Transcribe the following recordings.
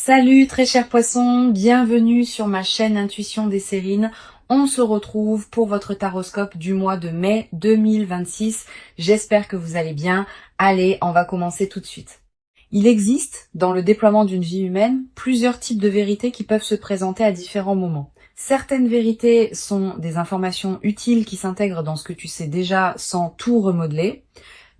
Salut très chers poissons, bienvenue sur ma chaîne Intuition des Sérines. On se retrouve pour votre taroscope du mois de mai 2026. J'espère que vous allez bien. Allez, on va commencer tout de suite. Il existe, dans le déploiement d'une vie humaine, plusieurs types de vérités qui peuvent se présenter à différents moments. Certaines vérités sont des informations utiles qui s'intègrent dans ce que tu sais déjà sans tout remodeler.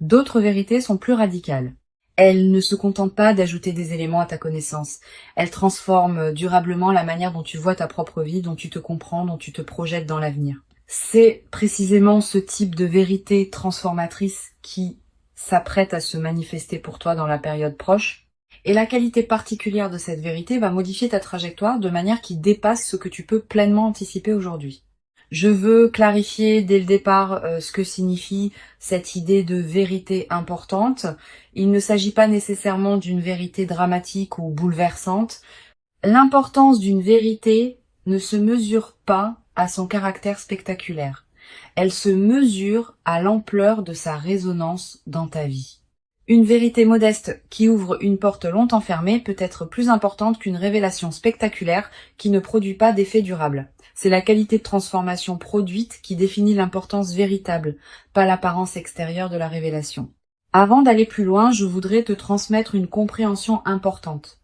D'autres vérités sont plus radicales. Elle ne se contente pas d'ajouter des éléments à ta connaissance. Elle transforme durablement la manière dont tu vois ta propre vie, dont tu te comprends, dont tu te projettes dans l'avenir. C'est précisément ce type de vérité transformatrice qui s'apprête à se manifester pour toi dans la période proche. Et la qualité particulière de cette vérité va modifier ta trajectoire de manière qui dépasse ce que tu peux pleinement anticiper aujourd'hui. Je veux clarifier dès le départ ce que signifie cette idée de vérité importante. Il ne s'agit pas nécessairement d'une vérité dramatique ou bouleversante. L'importance d'une vérité ne se mesure pas à son caractère spectaculaire. Elle se mesure à l'ampleur de sa résonance dans ta vie. Une vérité modeste qui ouvre une porte longtemps fermée peut être plus importante qu'une révélation spectaculaire qui ne produit pas d'effet durable. C'est la qualité de transformation produite qui définit l'importance véritable, pas l'apparence extérieure de la révélation. Avant d'aller plus loin, je voudrais te transmettre une compréhension importante.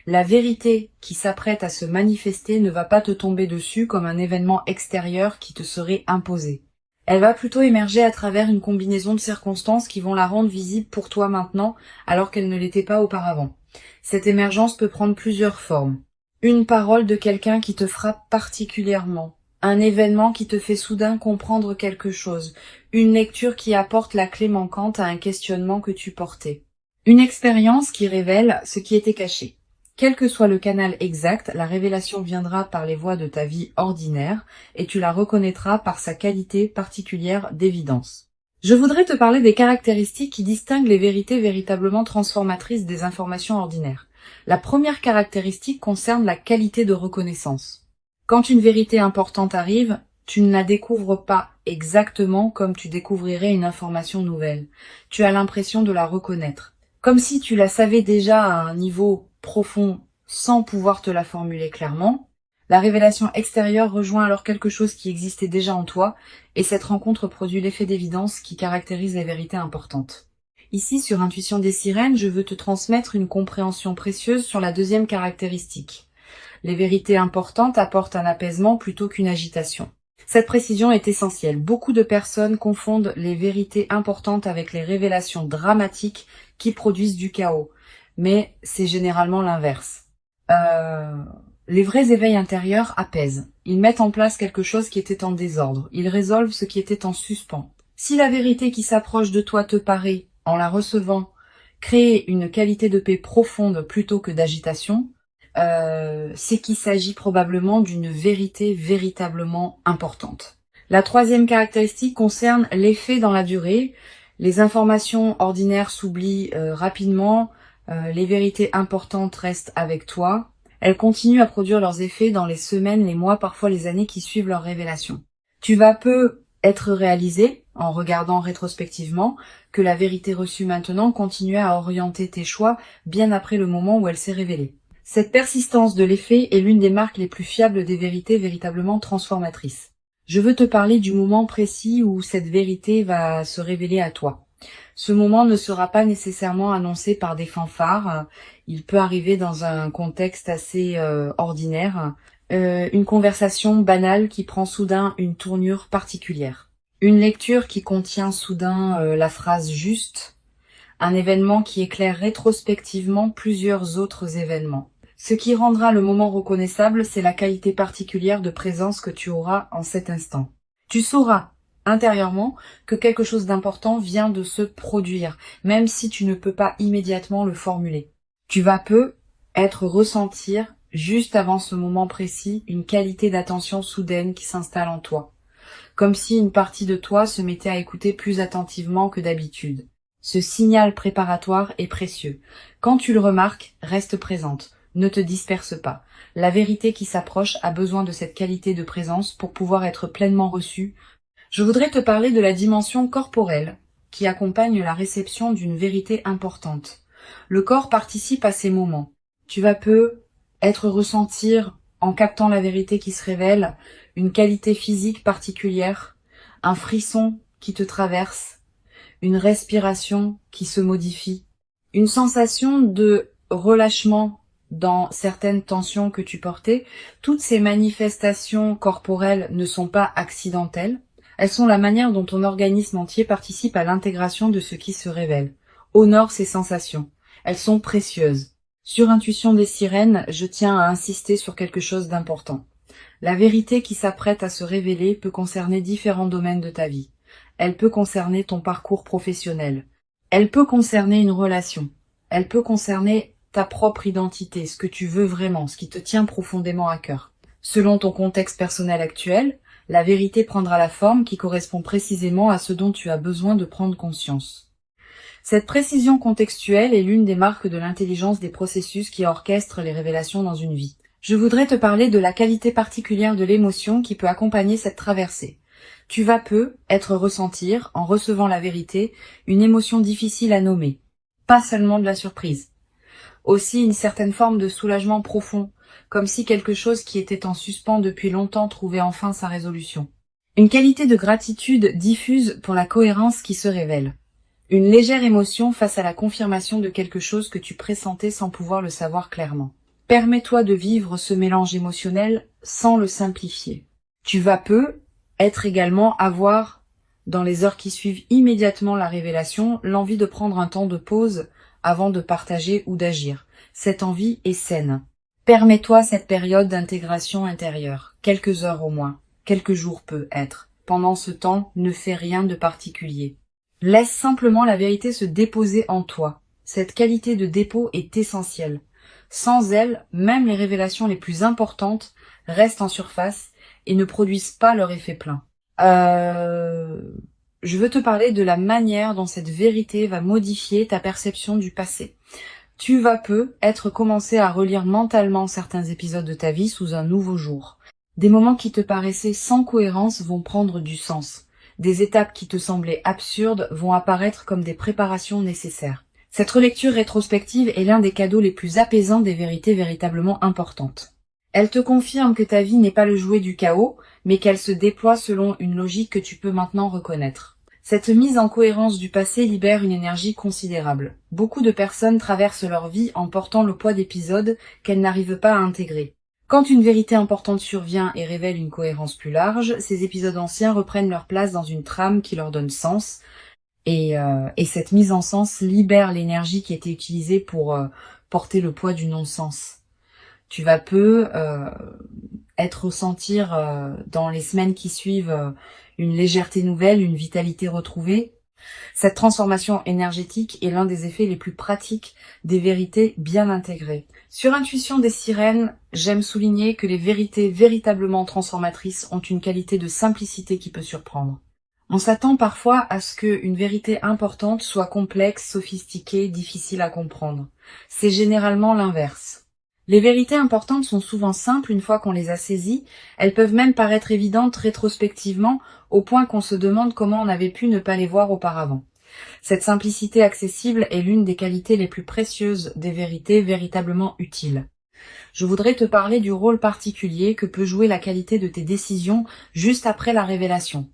La vérité qui s'apprête à se manifester ne va pas te tomber dessus comme un événement extérieur qui te serait imposé. Elle va plutôt émerger à travers une combinaison de circonstances qui vont la rendre visible pour toi maintenant, alors qu'elle ne l'était pas auparavant. Cette émergence peut prendre plusieurs formes. Une parole de quelqu'un qui te frappe particulièrement. Un événement qui te fait soudain comprendre quelque chose. Une lecture qui apporte la clé manquante à un questionnement que tu portais. Une expérience qui révèle ce qui était caché. Quel que soit le canal exact, la révélation viendra par les voies de ta vie ordinaire et tu la reconnaîtras par sa qualité particulière d'évidence. Je voudrais te parler des caractéristiques qui distinguent les vérités véritablement transformatrices des informations ordinaires. La première caractéristique concerne la qualité de reconnaissance. Quand une vérité importante arrive, tu ne la découvres pas exactement comme tu découvrirais une information nouvelle. Tu as l'impression de la reconnaître. Comme si tu la savais déjà à un niveau profond sans pouvoir te la formuler clairement. La révélation extérieure rejoint alors quelque chose qui existait déjà en toi, et cette rencontre produit l'effet d'évidence qui caractérise les vérités importantes. Ici, sur Intuition des Sirènes, je veux te transmettre une compréhension précieuse sur la deuxième caractéristique. Les vérités importantes apportent un apaisement plutôt qu'une agitation. Cette précision est essentielle. Beaucoup de personnes confondent les vérités importantes avec les révélations dramatiques qui produisent du chaos. Mais c'est généralement l'inverse. Les vrais éveils intérieurs apaisent. Ils mettent en place quelque chose qui était en désordre. Ils résolvent ce qui était en suspens. Si la vérité qui s'approche de toi te paraît, en la recevant, créer une qualité de paix profonde plutôt que d'agitation, c'est qu'il s'agit probablement d'une vérité véritablement importante. La troisième caractéristique concerne l'effet dans la durée. Les informations ordinaires s'oublient rapidement, les vérités importantes restent avec toi. Elles continuent à produire leurs effets dans les semaines, les mois, parfois les années qui suivent leur révélation. Tu vas peu être réalisé, en regardant rétrospectivement, que la vérité reçue maintenant continuait à orienter tes choix bien après le moment où elle s'est révélée. Cette persistance de l'effet est l'une des marques les plus fiables des vérités véritablement transformatrices. Je veux te parler du moment précis où cette vérité va se révéler à toi. Ce moment ne sera pas nécessairement annoncé par des fanfares, il peut arriver dans un contexte assez ordinaire, une conversation banale qui prend soudain une tournure particulière. Une lecture qui contient soudain la phrase juste, un événement qui éclaire rétrospectivement plusieurs autres événements. Ce qui rendra le moment reconnaissable, c'est la qualité particulière de présence que tu auras en cet instant. Tu sauras intérieurement que quelque chose d'important vient de se produire, même si tu ne peux pas immédiatement le formuler. Tu vas peu ressentir, juste avant ce moment précis, une qualité d'attention soudaine qui s'installe en toi. Comme si une partie de toi se mettait à écouter plus attentivement que d'habitude. Ce signal préparatoire est précieux. Quand tu le remarques, reste présente. Ne te disperse pas. La vérité qui s'approche a besoin de cette qualité de présence pour pouvoir être pleinement reçue. Je voudrais te parler de la dimension corporelle qui accompagne la réception d'une vérité importante. Le corps participe à ces moments. Tu vas peu être ressentir, en captant la vérité qui se révèle, une qualité physique particulière, un frisson qui te traverse, une respiration qui se modifie, une sensation de relâchement dans certaines tensions que tu portais. Toutes ces manifestations corporelles ne sont pas accidentelles. Elles sont la manière dont ton organisme entier participe à l'intégration de ce qui se révèle. Honore ces sensations. Elles sont précieuses. Sur Intuition des sirènes, je tiens à insister sur quelque chose d'important. La vérité qui s'apprête à se révéler peut concerner différents domaines de ta vie. Elle peut concerner ton parcours professionnel. Elle peut concerner une relation. Elle peut concerner ta propre identité, ce que tu veux vraiment, ce qui te tient profondément à cœur. Selon ton contexte personnel actuel, la vérité prendra la forme qui correspond précisément à ce dont tu as besoin de prendre conscience. Cette précision contextuelle est l'une des marques de l'intelligence des processus qui orchestrent les révélations dans une vie. Je voudrais te parler de la qualité particulière de l'émotion qui peut accompagner cette traversée. Tu vas être ressentir, en recevant la vérité, une émotion difficile à nommer. Pas seulement de la surprise. Aussi une certaine forme de soulagement profond, comme si quelque chose qui était en suspens depuis longtemps trouvait enfin sa résolution. Une qualité de gratitude diffuse pour la cohérence qui se révèle. Une légère émotion face à la confirmation de quelque chose que tu pressentais sans pouvoir le savoir clairement. Permets-toi de vivre ce mélange émotionnel sans le simplifier. Tu vas être également avoir, dans les heures qui suivent immédiatement la révélation, l'envie de prendre un temps de pause avant de partager ou d'agir. Cette envie est saine. Permets-toi cette période d'intégration intérieure, quelques heures au moins, quelques jours peut être. Pendant ce temps, ne fais rien de particulier. Laisse simplement la vérité se déposer en toi. Cette qualité de dépôt est essentielle. Sans elle, même les révélations les plus importantes restent en surface et ne produisent pas leur effet plein. Je veux te parler de la manière dont cette vérité va modifier ta perception du passé. Tu vas être commencé à relire mentalement certains épisodes de ta vie sous un nouveau jour. Des moments qui te paraissaient sans cohérence vont prendre du sens. Des étapes qui te semblaient absurdes vont apparaître comme des préparations nécessaires. Cette relecture rétrospective est l'un des cadeaux les plus apaisants des vérités véritablement importantes. Elle te confirme que ta vie n'est pas le jouet du chaos, mais qu'elle se déploie selon une logique que tu peux maintenant reconnaître. Cette mise en cohérence du passé libère une énergie considérable. Beaucoup de personnes traversent leur vie en portant le poids d'épisodes qu'elles n'arrivent pas à intégrer. Quand une vérité importante survient et révèle une cohérence plus large, ces épisodes anciens reprennent leur place dans une trame qui leur donne sens, et cette mise en sens libère l'énergie qui était utilisée pour porter le poids du non-sens. Tu vas ressentir dans les semaines qui suivent une légèreté nouvelle, une vitalité retrouvée. Cette transformation énergétique est l'un des effets les plus pratiques des vérités bien intégrées. Sur Intuition des sirènes, j'aime souligner que les vérités véritablement transformatrices ont une qualité de simplicité qui peut surprendre. On s'attend parfois à ce qu'une vérité importante soit complexe, sophistiquée, difficile à comprendre. C'est généralement l'inverse. Les vérités importantes sont souvent simples une fois qu'on les a saisies, elles peuvent même paraître évidentes rétrospectivement au point qu'on se demande comment on avait pu ne pas les voir auparavant. Cette simplicité accessible est l'une des qualités les plus précieuses des vérités véritablement utiles. Je voudrais te parler du rôle particulier que peut jouer la qualité de tes décisions juste après la révélation.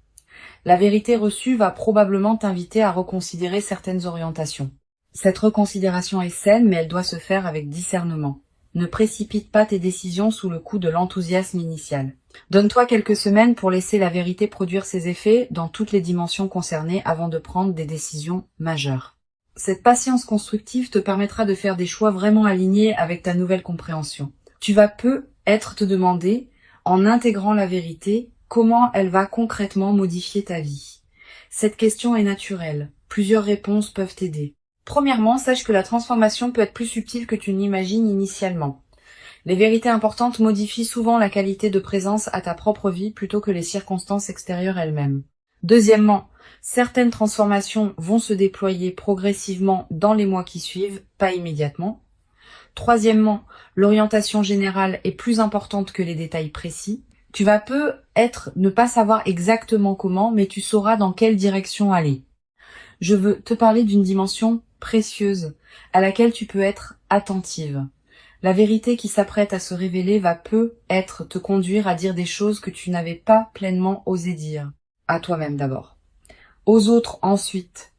La vérité reçue va probablement t'inviter à reconsidérer certaines orientations. Cette reconsidération est saine, mais elle doit se faire avec discernement. Ne précipite pas tes décisions sous le coup de l'enthousiasme initial. Donne-toi quelques semaines pour laisser la vérité produire ses effets dans toutes les dimensions concernées avant de prendre des décisions majeures. Cette patience constructive te permettra de faire des choix vraiment alignés avec ta nouvelle compréhension. Tu vas te demander, en intégrant la vérité, comment elle va concrètement modifier ta vie. Cette question est naturelle. Plusieurs réponses peuvent t'aider. Premièrement, sache que la transformation peut être plus subtile que tu n'imagines initialement. Les vérités importantes modifient souvent la qualité de présence à ta propre vie plutôt que les circonstances extérieures elles-mêmes. Deuxièmement, certaines transformations vont se déployer progressivement dans les mois qui suivent, pas immédiatement. Troisièmement, l'orientation générale est plus importante que les détails précis. Tu vas ne pas savoir exactement comment, mais tu sauras dans quelle direction aller. Je veux te parler d'une dimension précieuse à laquelle tu peux être attentive. La vérité qui s'apprête à se révéler va peut-être te conduire à dire des choses que tu n'avais pas pleinement osé dire. À toi-même d'abord. Aux autres ensuite.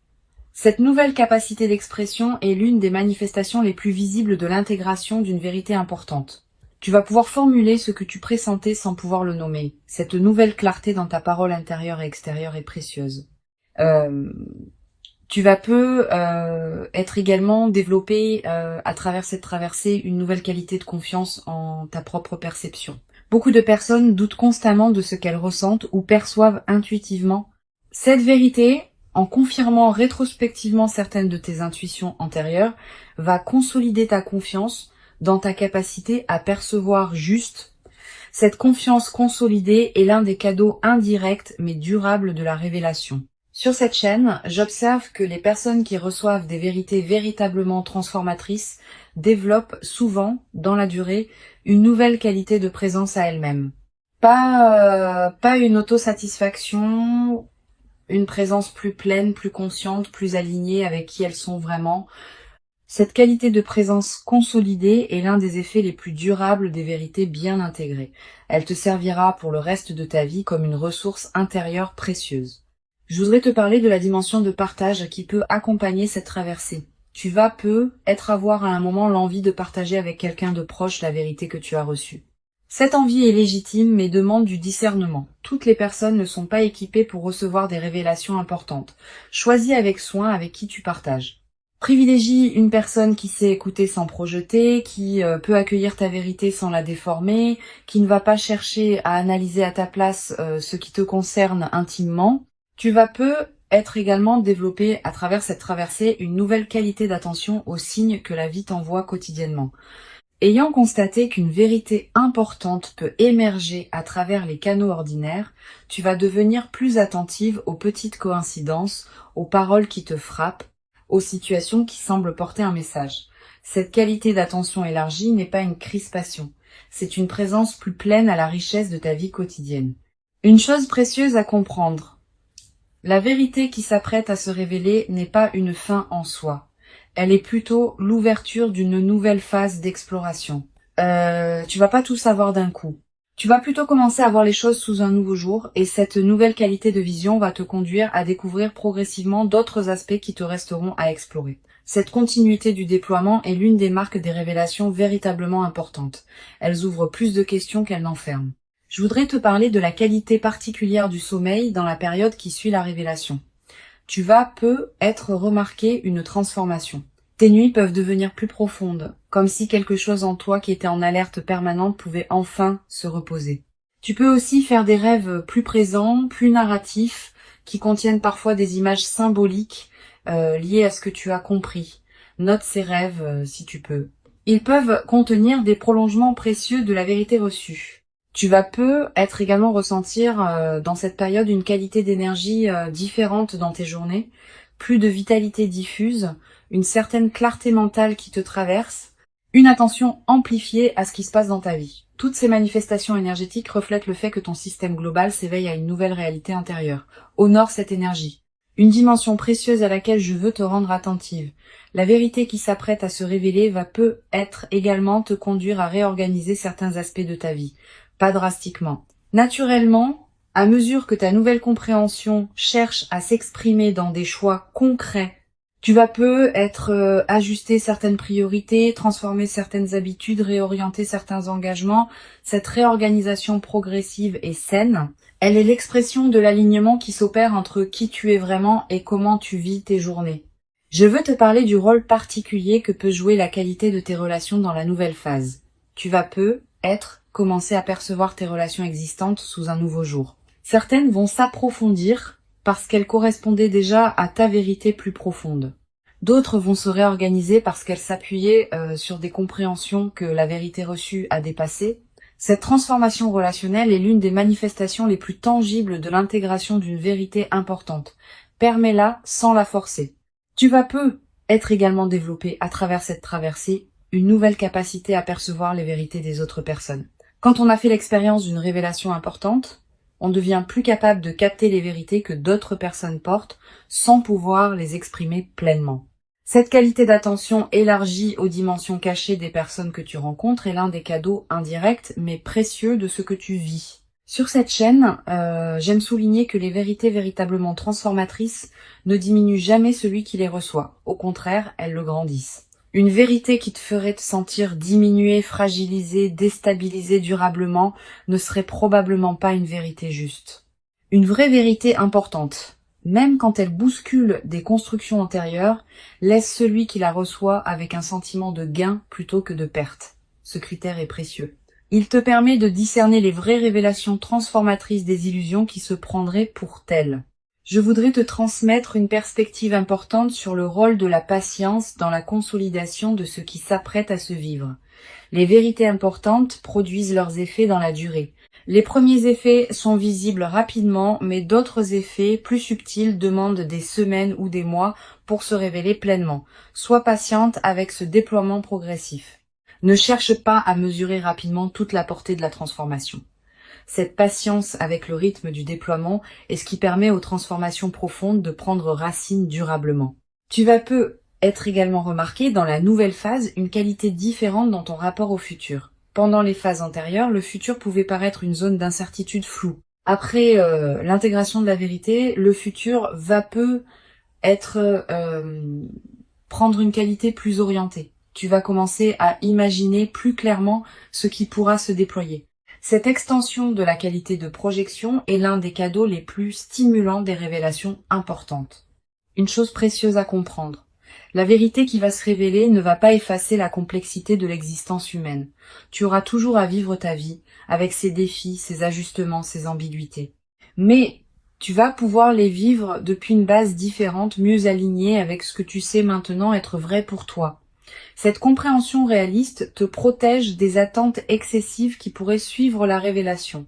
Cette nouvelle capacité d'expression est l'une des manifestations les plus visibles de l'intégration d'une vérité importante. Tu vas pouvoir formuler ce que tu pressentais sans pouvoir le nommer. Cette nouvelle clarté dans ta parole intérieure et extérieure est précieuse. Tu vas être également développé à travers cette traversée une nouvelle qualité de confiance en ta propre perception. Beaucoup de personnes doutent constamment de ce qu'elles ressentent ou perçoivent intuitivement. Cette vérité, en confirmant rétrospectivement certaines de tes intuitions antérieures, va consolider ta confiance dans ta capacité à percevoir juste. Cette confiance consolidée est l'un des cadeaux indirects mais durables de la révélation. Sur cette chaîne, j'observe que les personnes qui reçoivent des vérités véritablement transformatrices développent souvent, dans la durée, une nouvelle qualité de présence à elles-mêmes. Pas une autosatisfaction, une présence plus pleine, plus consciente, plus alignée avec qui elles sont vraiment. Cette qualité de présence consolidée est l'un des effets les plus durables des vérités bien intégrées. Elle te servira pour le reste de ta vie comme une ressource intérieure précieuse. Je voudrais te parler de la dimension de partage qui peut accompagner cette traversée. Tu vas peut-être avoir à un moment l'envie de partager avec quelqu'un de proche la vérité que tu as reçue. Cette envie est légitime mais demande du discernement. Toutes les personnes ne sont pas équipées pour recevoir des révélations importantes. Choisis avec soin avec qui tu partages. Privilégie une personne qui sait écouter sans projeter, qui peut accueillir ta vérité sans la déformer, qui ne va pas chercher à analyser à ta place ce qui te concerne intimement. Tu vas peut-être également développer à travers cette traversée une nouvelle qualité d'attention aux signes que la vie t'envoie quotidiennement. Ayant constaté qu'une vérité importante peut émerger à travers les canaux ordinaires, tu vas devenir plus attentive aux petites coïncidences, aux paroles qui te frappent, aux situations qui semblent porter un message. Cette qualité d'attention élargie n'est pas une crispation, c'est une présence plus pleine à la richesse de ta vie quotidienne. Une chose précieuse à comprendre. La vérité qui s'apprête à se révéler n'est pas une fin en soi. Elle est plutôt l'ouverture d'une nouvelle phase d'exploration. Tu vas pas tout savoir d'un coup. Tu vas plutôt commencer à voir les choses sous un nouveau jour et cette nouvelle qualité de vision va te conduire à découvrir progressivement d'autres aspects qui te resteront à explorer. Cette continuité du déploiement est l'une des marques des révélations véritablement importantes. Elles ouvrent plus de questions qu'elles n'enferment. Je voudrais te parler de la qualité particulière du sommeil dans la période qui suit la révélation. Tu vas peut-être remarquer une transformation. Tes nuits peuvent devenir plus profondes, comme si quelque chose en toi qui était en alerte permanente pouvait enfin se reposer. Tu peux aussi faire des rêves plus présents, plus narratifs, qui contiennent parfois des images symboliques liées à ce que tu as compris. Note ces rêves si tu peux. Ils peuvent contenir des prolongements précieux de la vérité reçue. Tu vas peut-être également ressentir dans cette période une qualité d'énergie différente dans tes journées, plus de vitalité diffuse, une certaine clarté mentale qui te traverse, une attention amplifiée à ce qui se passe dans ta vie. Toutes ces manifestations énergétiques reflètent le fait que ton système global s'éveille à une nouvelle réalité intérieure. Honore cette énergie. Une dimension précieuse à laquelle je veux te rendre attentive. La vérité qui s'apprête à se révéler va peut-être également te conduire à réorganiser certains aspects de ta vie. Pas drastiquement. Naturellement, à mesure que ta nouvelle compréhension cherche à s'exprimer dans des choix concrets, tu vas peut-être ajuster certaines priorités, transformer certaines habitudes, réorienter certains engagements. Cette réorganisation progressive et saine, elle est l'expression de l'alignement qui s'opère entre qui tu es vraiment et comment tu vis tes journées. Je veux te parler du rôle particulier que peut jouer la qualité de tes relations dans la nouvelle phase. Tu vas peut-être commencer à percevoir tes relations existantes sous un nouveau jour. Certaines vont s'approfondir parce qu'elles correspondaient déjà à ta vérité plus profonde. D'autres vont se réorganiser parce qu'elles s'appuyaient sur des compréhensions que la vérité reçue a dépassées. Cette transformation relationnelle est l'une des manifestations les plus tangibles de l'intégration d'une vérité importante. Permets-la sans la forcer. Tu vas peut-être également développer à travers cette traversée une nouvelle capacité à percevoir les vérités des autres personnes. Quand on a fait l'expérience d'une révélation importante, on devient plus capable de capter les vérités que d'autres personnes portent sans pouvoir les exprimer pleinement. Cette qualité d'attention élargie aux dimensions cachées des personnes que tu rencontres est l'un des cadeaux indirects mais précieux de ce que tu vis. Sur cette chaîne, j'aime souligner que les vérités véritablement transformatrices ne diminuent jamais celui qui les reçoit. Au contraire, elles le grandissent. Une vérité qui te ferait te sentir diminué, fragilisé, déstabilisé durablement ne serait probablement pas une vérité juste. Une vraie vérité importante, même quand elle bouscule des constructions antérieures, laisse celui qui la reçoit avec un sentiment de gain plutôt que de perte. Ce critère est précieux. Il te permet de discerner les vraies révélations transformatrices des illusions qui se prendraient pour telles. Je voudrais te transmettre une perspective importante sur le rôle de la patience dans la consolidation de ce qui s'apprête à se vivre. Les vérités importantes produisent leurs effets dans la durée. Les premiers effets sont visibles rapidement, mais d'autres effets plus subtils demandent des semaines ou des mois pour se révéler pleinement. Sois patiente avec ce déploiement progressif. Ne cherche pas à mesurer rapidement toute la portée de la transformation. Cette patience avec le rythme du déploiement est ce qui permet aux transformations profondes de prendre racine durablement. Tu vas peu être également remarqué dans la nouvelle phase une qualité différente dans ton rapport au futur. Pendant les phases antérieures, le futur pouvait paraître une zone d'incertitude floue. Après l'intégration de la vérité, le futur va peu être prendre une qualité plus orientée. Tu vas commencer à imaginer plus clairement ce qui pourra se déployer. Cette extension de la qualité de projection est l'un des cadeaux les plus stimulants des révélations importantes. Une chose précieuse à comprendre. La vérité qui va se révéler ne va pas effacer la complexité de l'existence humaine. Tu auras toujours à vivre ta vie, avec ses défis, ses ajustements, ses ambiguïtés. Mais tu vas pouvoir les vivre depuis une base différente, mieux alignée avec ce que tu sais maintenant être vrai pour toi. Cette compréhension réaliste te protège des attentes excessives qui pourraient suivre la révélation.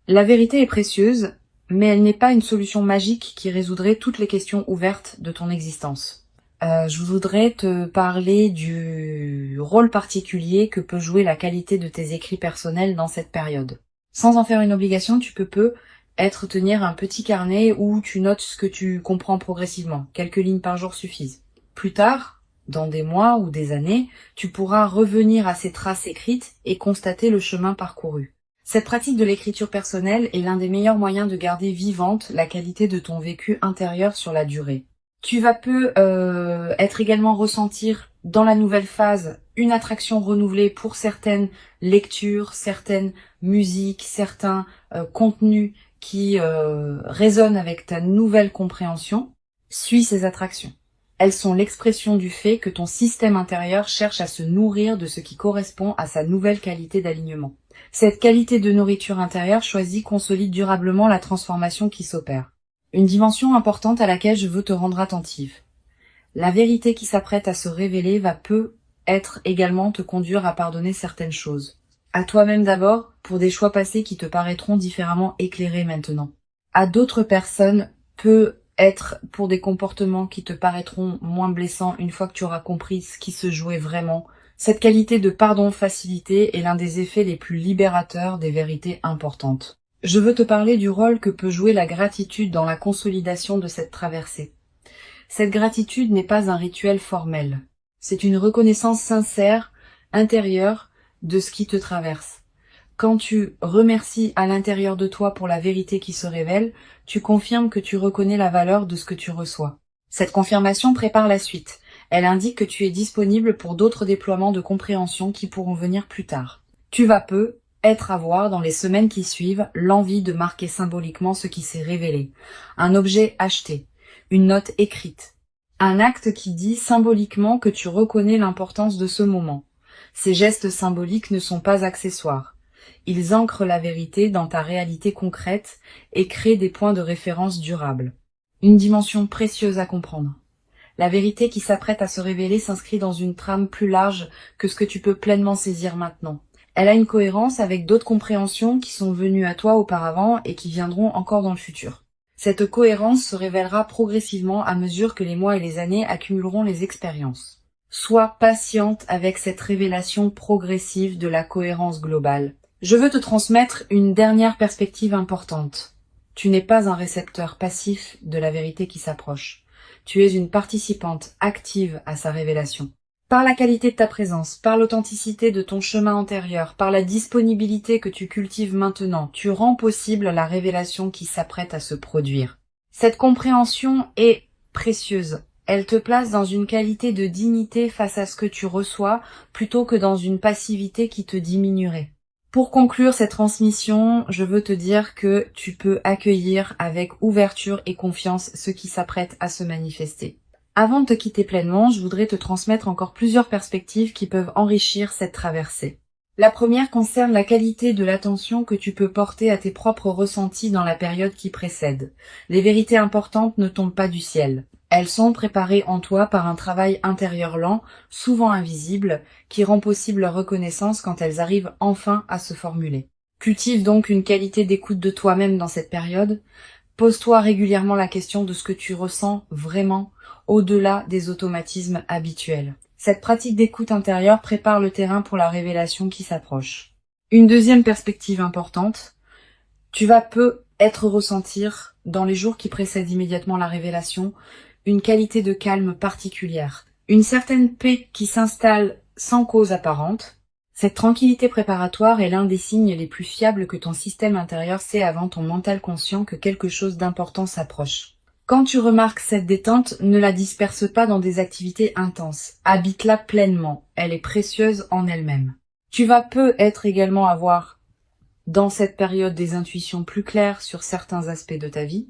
La vérité est précieuse, mais elle n'est pas une solution magique qui résoudrait toutes les questions ouvertes de ton existence. Je voudrais te parler du rôle particulier que peut jouer la qualité de tes écrits personnels dans cette période. Sans en faire une obligation, tu peux tenir un petit carnet où tu notes ce que tu comprends progressivement. Quelques lignes par jour suffisent. Plus tard, dans des mois ou des années, tu pourras revenir à ces traces écrites et constater le chemin parcouru. Cette pratique de l'écriture personnelle est l'un des meilleurs moyens de garder vivante la qualité de ton vécu intérieur sur la durée. Tu vas être également ressentir dans la nouvelle phase une attraction renouvelée pour certaines lectures, certaines musiques, certains contenus qui résonnent avec ta nouvelle compréhension. Suis ces attractions. Elles sont l'expression du fait que ton système intérieur cherche à se nourrir de ce qui correspond à sa nouvelle qualité d'alignement. Cette qualité de nourriture intérieure choisie consolide durablement la transformation qui s'opère. Une dimension importante à laquelle je veux te rendre attentive. La vérité qui s'apprête à se révéler va peut-être également te conduire à pardonner certaines choses. À toi-même d'abord, pour des choix passés qui te paraîtront différemment éclairés maintenant. À d'autres personnes, peut-être pour des comportements qui te paraîtront moins blessants une fois que tu auras compris ce qui se jouait vraiment. Cette qualité de pardon facilité est l'un des effets les plus libérateurs des vérités importantes. Je veux te parler du rôle que peut jouer la gratitude dans la consolidation de cette traversée. Cette gratitude n'est pas un rituel formel. C'est une reconnaissance sincère, intérieure, de ce qui te traverse. Quand tu remercies à l'intérieur de toi pour la vérité qui se révèle, tu confirmes que tu reconnais la valeur de ce que tu reçois. Cette confirmation prépare la suite. Elle indique que tu es disponible pour d'autres déploiements de compréhension qui pourront venir plus tard. Tu vas être à voir dans les semaines qui suivent l'envie de marquer symboliquement ce qui s'est révélé. Un objet acheté, une note écrite, un acte qui dit symboliquement que tu reconnais l'importance de ce moment. Ces gestes symboliques ne sont pas accessoires. Ils ancrent la vérité dans ta réalité concrète et créent des points de référence durables. Une dimension précieuse à comprendre. La vérité qui s'apprête à se révéler s'inscrit dans une trame plus large que ce que tu peux pleinement saisir maintenant. Elle a une cohérence avec d'autres compréhensions qui sont venues à toi auparavant et qui viendront encore dans le futur. Cette cohérence se révélera progressivement à mesure que les mois et les années accumuleront les expériences. Sois patiente avec cette révélation progressive de la cohérence globale. Je veux te transmettre une dernière perspective importante. Tu n'es pas un récepteur passif de la vérité qui s'approche. Tu es une participante active à sa révélation. Par la qualité de ta présence, par l'authenticité de ton chemin antérieur, par la disponibilité que tu cultives maintenant, tu rends possible la révélation qui s'apprête à se produire. Cette compréhension est précieuse. Elle te place dans une qualité de dignité face à ce que tu reçois, plutôt que dans une passivité qui te diminuerait. Pour conclure cette transmission, je veux te dire que tu peux accueillir avec ouverture et confiance ce qui s'apprête à se manifester. Avant de te quitter pleinement, je voudrais te transmettre encore plusieurs perspectives qui peuvent enrichir cette traversée. La première concerne la qualité de l'attention que tu peux porter à tes propres ressentis dans la période qui précède. Les vérités importantes ne tombent pas du ciel. Elles sont préparées en toi par un travail intérieur lent, souvent invisible, qui rend possible leur reconnaissance quand elles arrivent enfin à se formuler. Cultive donc une qualité d'écoute de toi-même dans cette période. Pose-toi régulièrement la question de ce que tu ressens vraiment, au-delà des automatismes habituels. Cette pratique d'écoute intérieure prépare le terrain pour la révélation qui s'approche. Une deuxième perspective importante, tu vas peut-être ressentir, dans les jours qui précèdent immédiatement la révélation, une qualité de calme particulière, une certaine paix qui s'installe sans cause apparente. Cette tranquillité préparatoire est l'un des signes les plus fiables que ton système intérieur sait avant ton mental conscient que quelque chose d'important s'approche. Quand tu remarques cette détente, ne la disperse pas dans des activités intenses. Habite-la pleinement. Elle est précieuse en elle-même. Tu vas peut-être également avoir, dans cette période, des intuitions plus claires sur certains aspects de ta vie,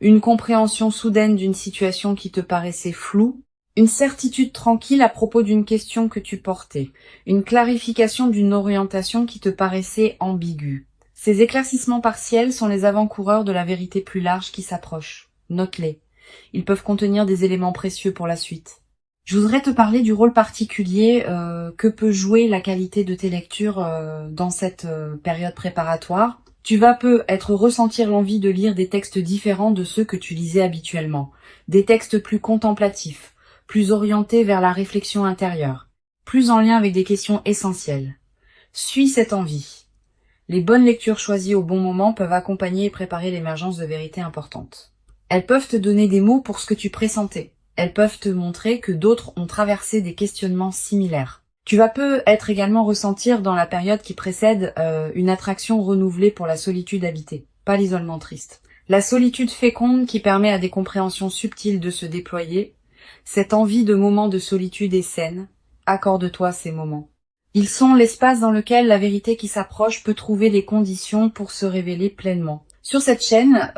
une compréhension soudaine d'une situation qui te paraissait floue, une certitude tranquille à propos d'une question que tu portais, une clarification d'une orientation qui te paraissait ambiguë. Ces éclaircissements partiels sont les avant-coureurs de la vérité plus large qui s'approche. Note-les. Ils peuvent contenir des éléments précieux pour la suite. Je voudrais te parler du rôle particulier que peut jouer la qualité de tes lectures dans cette période préparatoire. Tu vas peut-être ressentir l'envie de lire des textes différents de ceux que tu lisais habituellement. Des textes plus contemplatifs, plus orientés vers la réflexion intérieure, plus en lien avec des questions essentielles. Suis cette envie. Les bonnes lectures choisies au bon moment peuvent accompagner et préparer l'émergence de vérités importantes. Elles peuvent te donner des mots pour ce que tu pressentais. Elles peuvent te montrer que d'autres ont traversé des questionnements similaires. Tu vas peut-être également ressentir dans la période qui précède une attraction renouvelée pour la solitude habitée, pas l'isolement triste. La solitude féconde qui permet à des compréhensions subtiles de se déployer. Cette envie de moments de solitude est saine. Accorde-toi ces moments. Ils sont l'espace dans lequel la vérité qui s'approche peut trouver les conditions pour se révéler pleinement. Sur cette chaîne,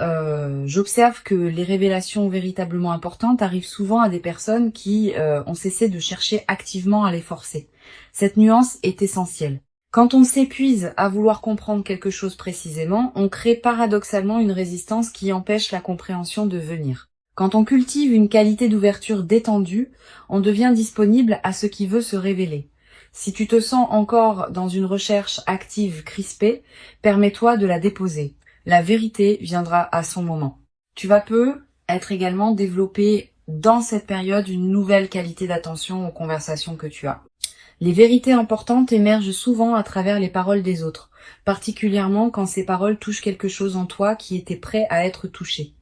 j'observe que les révélations véritablement importantes arrivent souvent à des personnes qui ont cessé de chercher activement à les forcer. Cette nuance est essentielle. Quand on s'épuise à vouloir comprendre quelque chose précisément, on crée paradoxalement une résistance qui empêche la compréhension de venir. Quand on cultive une qualité d'ouverture détendue, on devient disponible à ce qui veut se révéler. Si tu te sens encore dans une recherche active crispée, permets-toi de la déposer. La vérité viendra à son moment. Tu vas peut-être également développer dans cette période une nouvelle qualité d'attention aux conversations que tu as. Les vérités importantes émergent souvent à travers les paroles des autres, particulièrement quand ces paroles touchent quelque chose en toi qui était prêt à être touché.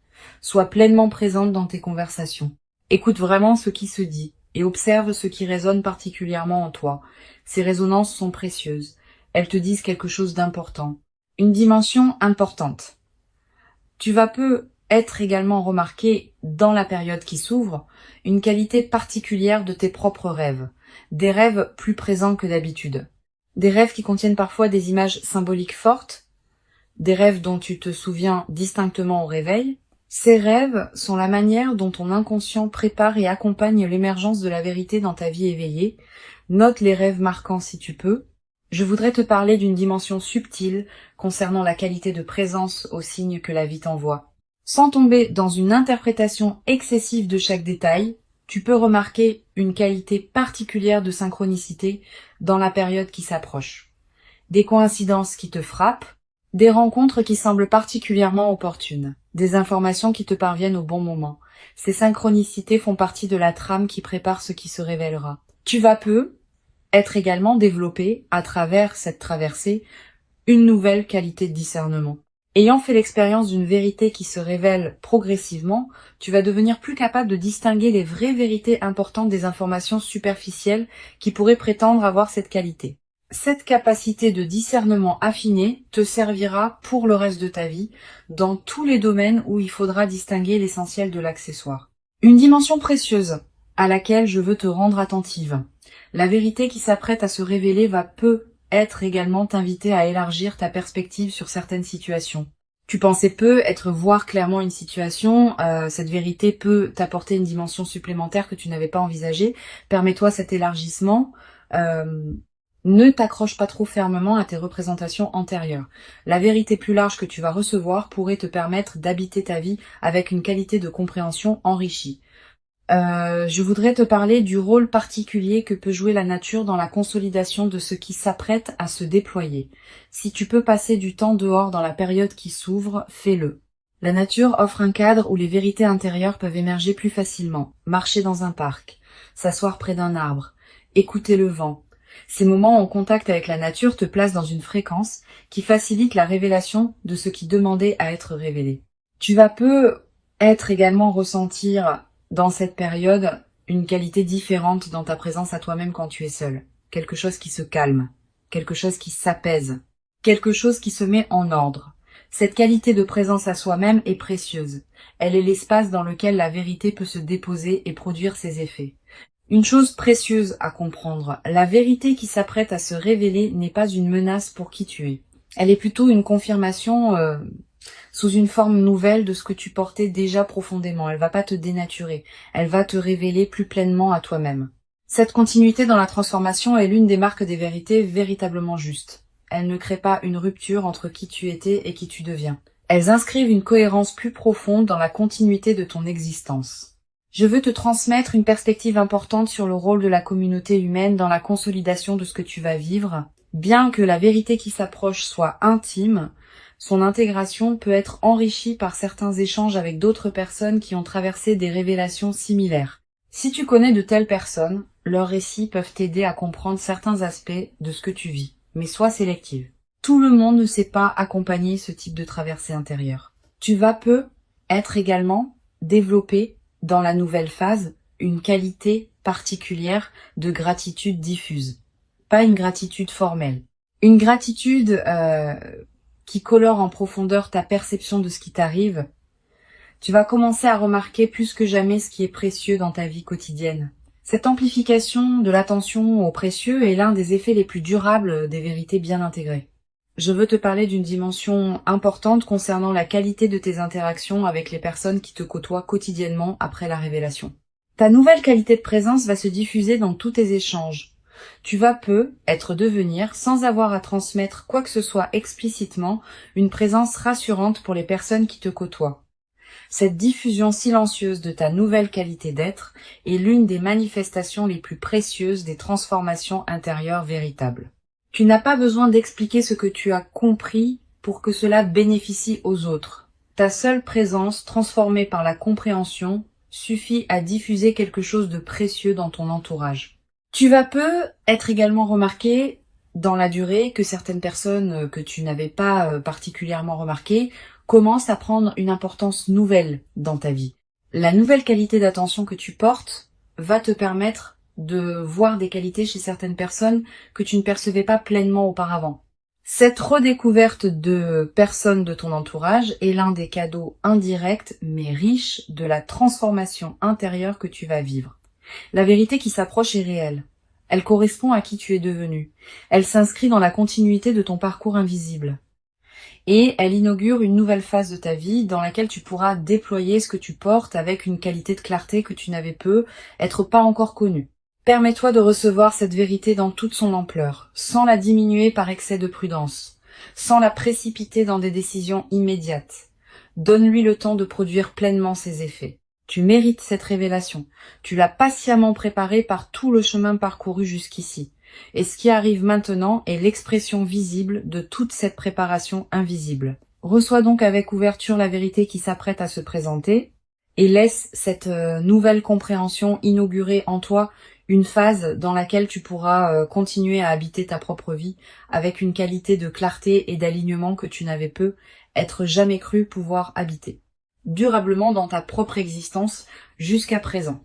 Sois pleinement présente dans tes conversations. Écoute vraiment ce qui se dit et observe ce qui résonne particulièrement en toi. Ces résonances sont précieuses. Elles te disent quelque chose d'important. Une dimension importante. Tu vas peut-être également remarquer, dans la période qui s'ouvre, une qualité particulière de tes propres rêves. Des rêves plus présents que d'habitude. Des rêves qui contiennent parfois des images symboliques fortes. Des rêves dont tu te souviens distinctement au réveil. Ces rêves sont la manière dont ton inconscient prépare et accompagne l'émergence de la vérité dans ta vie éveillée. Note les rêves marquants si tu peux. Je voudrais te parler d'une dimension subtile concernant la qualité de présence aux signes que la vie t'envoie. Sans tomber dans une interprétation excessive de chaque détail, tu peux remarquer une qualité particulière de synchronicité dans la période qui s'approche. Des coïncidences qui te frappent, des rencontres qui semblent particulièrement opportunes, des informations qui te parviennent au bon moment. Ces synchronicités font partie de la trame qui prépare ce qui se révélera. Tu vas être également développé, à travers cette traversée, une nouvelle qualité de discernement. Ayant fait l'expérience d'une vérité qui se révèle progressivement, tu vas devenir plus capable de distinguer les vraies vérités importantes des informations superficielles qui pourraient prétendre avoir cette qualité. Cette capacité de discernement affiné te servira pour le reste de ta vie, dans tous les domaines où il faudra distinguer l'essentiel de l'accessoire. Une dimension précieuse à laquelle je veux te rendre attentive. La vérité qui s'apprête à se révéler va peut-être également t'inviter à élargir ta perspective sur certaines situations. Tu pensais peut-être voir clairement une situation, cette vérité peut t'apporter une dimension supplémentaire que tu n'avais pas envisagée. Permets-toi cet élargissement. Ne t'accroche pas trop fermement à tes représentations antérieures. La vérité plus large que tu vas recevoir pourrait te permettre d'habiter ta vie avec une qualité de compréhension enrichie. Je voudrais te parler du rôle particulier que peut jouer la nature dans la consolidation de ce qui s'apprête à se déployer. Si tu peux passer du temps dehors dans la période qui s'ouvre, fais-le. La nature offre un cadre où les vérités intérieures peuvent émerger plus facilement. Marcher dans un parc, s'asseoir près d'un arbre, écouter le vent. Ces moments en contact avec la nature te placent dans une fréquence qui facilite la révélation de ce qui demandait à être révélé. Tu vas peut-être également ressentir dans cette période une qualité différente dans ta présence à toi-même quand tu es seul. Quelque chose qui se calme, quelque chose qui s'apaise, quelque chose qui se met en ordre. Cette qualité de présence à soi-même est précieuse. Elle est l'espace dans lequel la vérité peut se déposer et produire ses effets. Une chose précieuse à comprendre, la vérité qui s'apprête à se révéler n'est pas une menace pour qui tu es. Elle est plutôt une confirmation sous une forme nouvelle de ce que tu portais déjà profondément. Elle va pas te dénaturer, elle va te révéler plus pleinement à toi-même. Cette continuité dans la transformation est l'une des marques des vérités véritablement justes. Elles ne créent pas une rupture entre qui tu étais et qui tu deviens. Elles inscrivent une cohérence plus profonde dans la continuité de ton existence. Je veux te transmettre une perspective importante sur le rôle de la communauté humaine dans la consolidation de ce que tu vas vivre. Bien que la vérité qui s'approche soit intime, son intégration peut être enrichie par certains échanges avec d'autres personnes qui ont traversé des révélations similaires. Si tu connais de telles personnes, leurs récits peuvent t'aider à comprendre certains aspects de ce que tu vis, mais sois sélective. Tout le monde ne sait pas accompagner ce type de traversée intérieure. Tu vas peut-être également développer dans la nouvelle phase une qualité particulière de gratitude diffuse. Pas une gratitude formelle. Une gratitude qui colore en profondeur ta perception de ce qui t'arrive. Tu vas commencer à remarquer plus que jamais ce qui est précieux dans ta vie quotidienne. Cette amplification de l'attention au précieux est l'un des effets les plus durables des vérités bien intégrées. Je veux te parler d'une dimension importante concernant la qualité de tes interactions avec les personnes qui te côtoient quotidiennement après la révélation. Ta nouvelle qualité de présence va se diffuser dans tous tes échanges. Tu vas peut-être devenir, sans avoir à transmettre quoi que ce soit explicitement, une présence rassurante pour les personnes qui te côtoient. Cette diffusion silencieuse de ta nouvelle qualité d'être est l'une des manifestations les plus précieuses des transformations intérieures véritables. Tu n'as pas besoin d'expliquer ce que tu as compris pour que cela bénéficie aux autres. Ta seule présence, transformée par la compréhension, suffit à diffuser quelque chose de précieux dans ton entourage. Tu vas peut-être également remarquer dans la durée que certaines personnes que tu n'avais pas particulièrement remarquées commencent à prendre une importance nouvelle dans ta vie. La nouvelle qualité d'attention que tu portes va te permettre de voir des qualités chez certaines personnes que tu ne percevais pas pleinement auparavant. Cette redécouverte de personnes de ton entourage est l'un des cadeaux indirects mais riches de la transformation intérieure que tu vas vivre. La vérité qui s'approche est réelle. Elle correspond à qui tu es devenu. Elle s'inscrit dans la continuité de ton parcours invisible. Et elle inaugure une nouvelle phase de ta vie dans laquelle tu pourras déployer ce que tu portes avec une qualité de clarté que tu n'avais peut-être pas encore connue. Permets-toi de recevoir cette vérité dans toute son ampleur, sans la diminuer par excès de prudence, sans la précipiter dans des décisions immédiates. Donne-lui le temps de produire pleinement ses effets. Tu mérites cette révélation. Tu l'as patiemment préparée par tout le chemin parcouru jusqu'ici. Et ce qui arrive maintenant est l'expression visible de toute cette préparation invisible. Reçois donc avec ouverture la vérité qui s'apprête à se présenter et laisse cette nouvelle compréhension inaugurer en toi une phase dans laquelle tu pourras continuer à habiter ta propre vie avec une qualité de clarté et d'alignement que tu n'avais être jamais cru pouvoir habiter durablement dans ta propre existence jusqu'à présent.